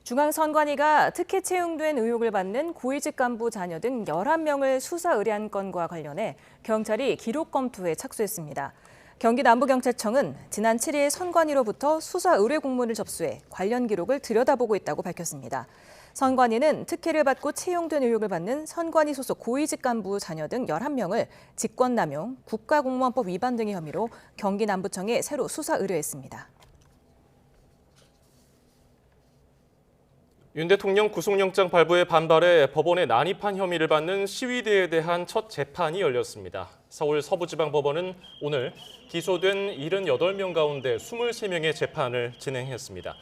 중앙선관위가 특혜 채용된 의혹을 받는 고위직 간부 자녀 등 11명을 수사 의뢰한 건과 관련해 경찰이 기록 검토에 착수했습니다. 경기 남부경찰청은 지난 7일 선관위로부터 수사 의뢰 공문을 접수해 관련 기록을 들여다보고 있다고 밝혔습니다. 선관위는 특혜를 받고 채용된 의혹을 받는 선관위 소속 고위직 간부 자녀 등 11명을 직권남용, 국가공무원법 위반 등의 혐의로 경기 남부청에 새로 수사 의뢰했습니다. 윤 대통령 구속영장 발부에 반발해 법원에 난입한 혐의를 받는 시위대에 대한 첫 재판이 열렸습니다. 서울 서부지방법원은 오늘 기소된 78명 가운데 23명의 재판을 진행했습니다.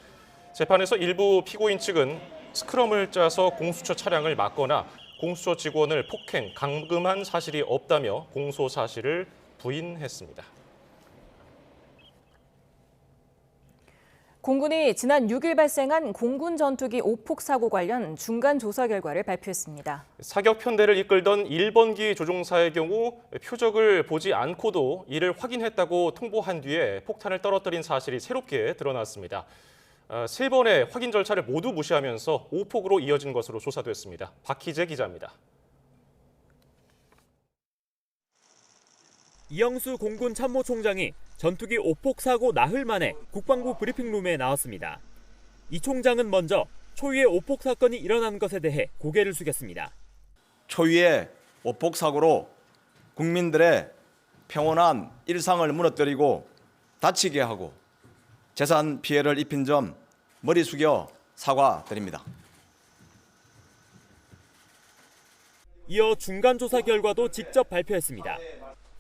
재판에서 일부 피고인 측은 스크럼을 짜서 공수처 차량을 막거나 공수처 직원을 폭행, 감금한 사실이 없다며 공소 사실을 부인했습니다. 공군이 지난 6일 발생한 공군 전투기 오폭 사고 관련 중간 조사 결과를 발표했습니다. 사격 편대를 이끌던 1번기 조종사의 경우 표적을 보지 않고도 이를 확인했다고 통보한 뒤에 폭탄을 떨어뜨린 사실이 새롭게 드러났습니다. 3번의 확인 절차를 모두 무시하면서 오폭으로 이어진 것으로 조사됐습니다. 박희재 기자입니다. 이영수 공군 참모총장이 전투기 오폭 사고 나흘 만에 국방부 브리핑룸에 나왔습니다. 이 총장은 먼저 초유의 오폭 사건이 일어난 것에 대해 고개를 숙였습니다. 초유의 오폭 사고로 국민들의 평온한 일상을 무너뜨리고 다치게 하고 재산 피해를 입힌 점 머리 숙여 사과드립니다. 이어 중간 조사 결과도 직접 발표했습니다.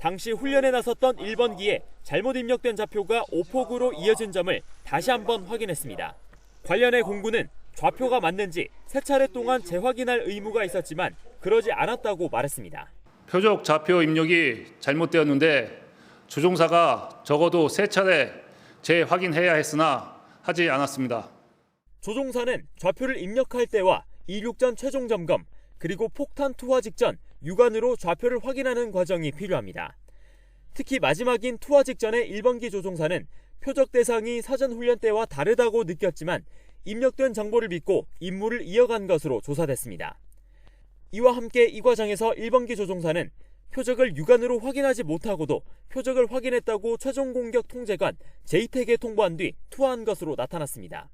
당시 훈련에 나섰던 1번기에 잘못 입력된 좌표가 오폭으로 이어진 점을 다시 한번 확인했습니다. 관련해 공군은 좌표가 맞는지 3차례 동안 재확인할 의무가 있었지만 그러지 않았다고 말했습니다. 표적 좌표 입력이 잘못되었는데 조종사가 적어도 3차례 재확인해야 했으나 하지 않았습니다. 조종사는 좌표를 입력할 때와 이륙 전 최종 점검, 그리고 폭탄 투하 직전 육안으로 좌표를 확인하는 과정이 필요합니다. 특히 마지막인 투하 직전의 1번기 조종사는 표적 대상이 사전 훈련 때와 다르다고 느꼈지만 입력된 정보를 믿고 임무를 이어간 것으로 조사됐습니다. 이와 함께 이 과정에서 1번기 조종사는 표적을 육안으로 확인하지 못하고도 표적을 확인했다고 최종 공격 통제관 JTAC에 통보한 뒤 투하한 것으로 나타났습니다.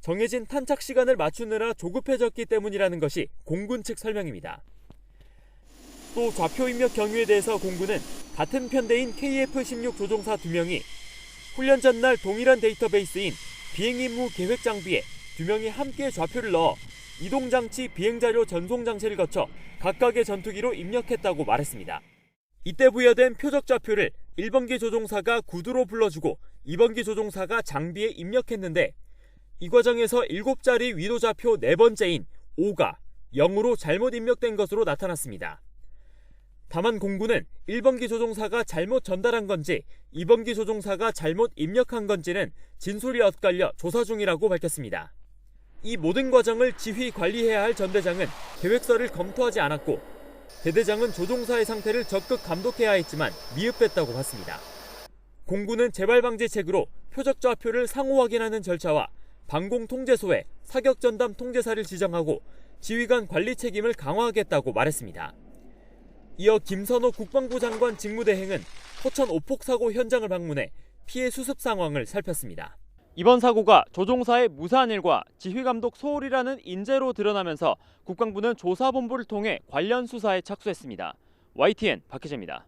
정해진 탄착 시간을 맞추느라 조급해졌기 때문이라는 것이 공군 측 설명입니다. 또 좌표 입력 경위에 대해서 공군은 같은 편대인 KF-16 조종사 2명이 훈련 전날 동일한 데이터베이스인 비행임무 계획 장비에 2명이 함께 좌표를 넣어 이동장치 비행자료 전송 장치를 거쳐 각각의 전투기로 입력했다고 말했습니다. 이때 부여된 표적 좌표를 1번기 조종사가 구두로 불러주고 2번기 조종사가 장비에 입력했는데 이 과정에서 7자리 위도 좌표 4번째인 5가 0으로 잘못 입력된 것으로 나타났습니다. 다만 공군은 1번기 조종사가 잘못 전달한 건지 2번기 조종사가 잘못 입력한 건지는 진술이 엇갈려 조사 중이라고 밝혔습니다. 이 모든 과정을 지휘 관리해야 할 전대장은 계획서를 검토하지 않았고 대대장은 조종사의 상태를 적극 감독해야 했지만 미흡했다고 봤습니다. 공군은 재발방지책으로 표적 좌표를 상호 확인하는 절차와 방공통제소에 사격전담 통제사를 지정하고 지휘관 관리 책임을 강화하겠다고 말했습니다. 이어 김선호 국방부 장관 직무대행은 포천 오폭 사고 현장을 방문해 피해 수습 상황을 살폈습니다. 이번 사고가 조종사의 무사한 일과 지휘감독 소홀이라는 인재로 드러나면서 국방부는 조사본부를 통해 관련 수사에 착수했습니다. YTN 박희재입니다.